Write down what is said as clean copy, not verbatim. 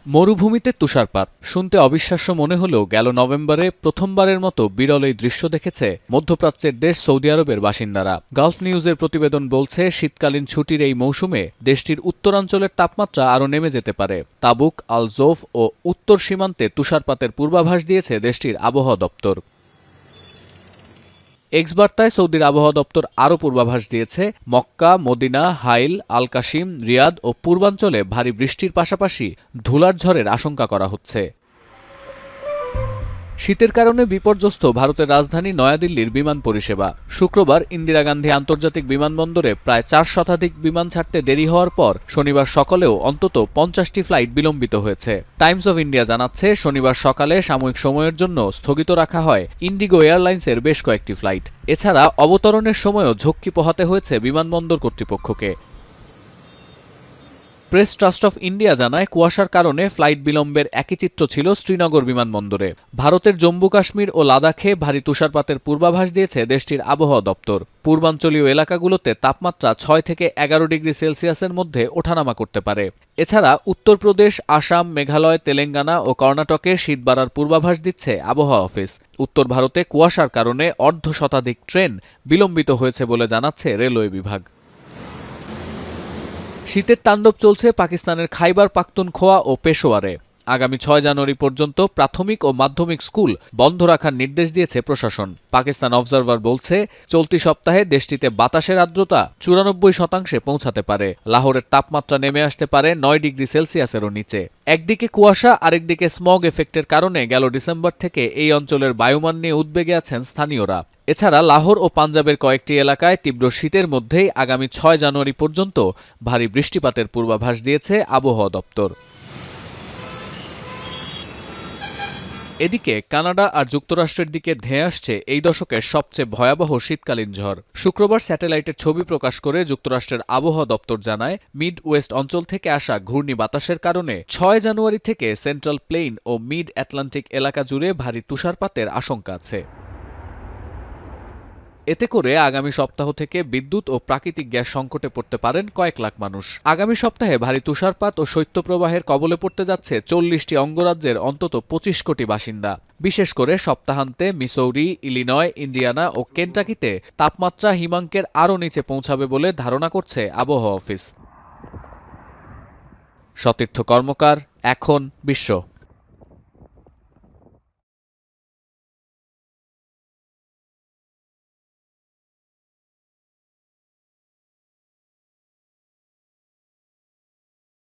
মরুভূমিতে তুষারপাত শুনতে অবিশ্বাস্য মনে হলেও গেল নভেম্বরে প্রথমবারের মতো বিরল এই দৃশ্য দেখেছে মধ্যপ্রাচ্যের দেশ সৌদি আরবের বাসিন্দারা। গালফ নিউজের প্রতিবেদন বলছে, শীতকালীন ছুটির এই মৌসুমে দেশটির উত্তরাঞ্চলের তাপমাত্রা আরও নেমে যেতে পারে। তাবুক, আল জৌফ ও উত্তর সীমান্তে তুষারপাতের পূর্বাভাস দিয়েছে দেশটির আবহাওয়া দপ্তর। এক্স বার্তায় সৌদির আবহাওয়া দপ্তর আরও পূর্বাভাস দিয়েছে, মক্কা, মদিনা, হাইল, আল কাশিম, রিয়াদ ও পূর্বাঞ্চলে ভারী বৃষ্টির পাশাপাশি ধুলার ঝড়ের আশঙ্কা করা হচ্ছে। শীতের কারণে বিপর্যস্ত ভারতের রাজধানী নয়াদিল্লির বিমান পরিষেবা। শুক্রবার ইন্দিরা গান্ধী আন্তর্জাতিক বিমানবন্দরে প্রায় 4 শতাধিক বিমান ছাড়তে দেরি হওয়ার পর শনিবার সকালেও অন্তত 50টি ফ্লাইট বিলম্বিত হয়েছে। টাইমস অব ইন্ডিয়া জানাচ্ছে, শনিবার সকালে সাময়িক সময়ের জন্য স্থগিত রাখা হয় ইন্ডিগো এয়ারলাইন্সের বেশ কয়েকটি ফ্লাইট। এছাড়া অবতরণের সময়ও ঝক্কি পোহাতে হয়েছে বিমানবন্দর কর্তৃপক্ষকে। প্রেস ট্রাস্ট অফ ইন্ডিয়া জানায়, কুয়াশার কারণে ফ্লাইট বিলম্বের একই চিত্র ছিল শ্রীনগর বিমানবন্দরে। ভারতের জম্মু কাশ্মীর ও লাদাখে ভারী তুষারপাতের পূর্বাভাস দিয়েছে দেশটির আবহাওয়া দপ্তর। পূর্বাঞ্চলীয় এলাকাগুলোতে তাপমাত্রা 6 থেকে 11 ডিগ্রি সেলসিয়াসের মধ্যে ওঠানামা করতে পারে। এছাড়া উত্তরপ্রদেশ, আসাম, মেঘালয়, তেলেঙ্গানা ও কর্ণাটকে শীত বাড়ার পূর্বাভাস দিচ্ছে আবহাওয়া অফিস। উত্তর ভারতে কুয়াশার কারণে অর্ধশতাধিক ট্রেন বিলম্বিত হয়েছে বলে জানাচ্ছে রেলওয়ে বিভাগ। শীতের তাণ্ডব চলছে পাকিস্তানের খাইবার পাখতুনখোয়া ও পেশোয়ারে। আগামী 6 জানুয়ারি পর্যন্ত প্রাথমিক ও মাধ্যমিক স্কুল বন্ধ রাখার নির্দেশ দিয়েছে প্রশাসন। পাকিস্তান অবজারভার বলছে, চলতি সপ্তাহে দেশটিতে বাতাসের আর্দ্রতা 94% পৌঁছাতে পারে। লাহোরের তাপমাত্রা নেমে আসতে পারে 9 ডিগ্রি সেলসিয়াসেরও নিচে। একদিকে কুয়াশা, আরেকদিকে স্মগ এফেক্টের কারণে গেল ডিসেম্বর থেকে এই অঞ্চলের বায়ুমান নিয়ে উদ্বেগে আছেন স্থানীয়রা। এছাড়া লাহোর ও পাঞ্জাবের কয়েকটি এলাকায় তীব্র শীতের মধ্যেই আগামী 6 জানুয়ারি পর্যন্ত ভারী বৃষ্টিপাতের পূর্বাভাস দিয়েছে আবহাওয়া দপ্তর। এদিকে কানাডা আর যুক্তরাষ্ট্রের দিকে ধেয়ে আসছে এই দশকের সবচেয়ে ভয়াবহ শীতকালীন ঝড়। শুক্রবার স্যাটেলাইটের ছবি প্রকাশ করে যুক্তরাষ্ট্রের আবহাওয়া দপ্তর জানায়, মিড ওয়েস্ট অঞ্চল থেকে আসা ঘূর্ণি বাতাসের কারণে 6 জানুয়ারি থেকে সেন্ট্রাল প্লেইন ও মিড আটলান্টিক এলাকা জুড়ে ভারী তুষারপাতের আশঙ্কা আছে। এতে করে আগামী সপ্তাহ থেকে বিদ্যুৎ ও প্রাকৃতিক গ্যাস সংকটে পড়তে পারেন কয়েক লাখ মানুষ। আগামী সপ্তাহে ভারী তুষারপাত ও শৈত্যপ্রবাহের কবলে পড়তে যাচ্ছে 40টি অঙ্গরাজ্যের অন্তত 25 কোটি বাসিন্দা। বিশেষ করে সপ্তাহান্তে মিসৌরি, ইলিনয়, ইন্ডিয়ানা ও কেন্টাকিতে তাপমাত্রা হিমাঙ্কের আরও নিচে পৌঁছাবে বলে ধারণা করছে আবহাওয়া অফিস। সতীর্থ কর্মকার, এখন বিশ্ব।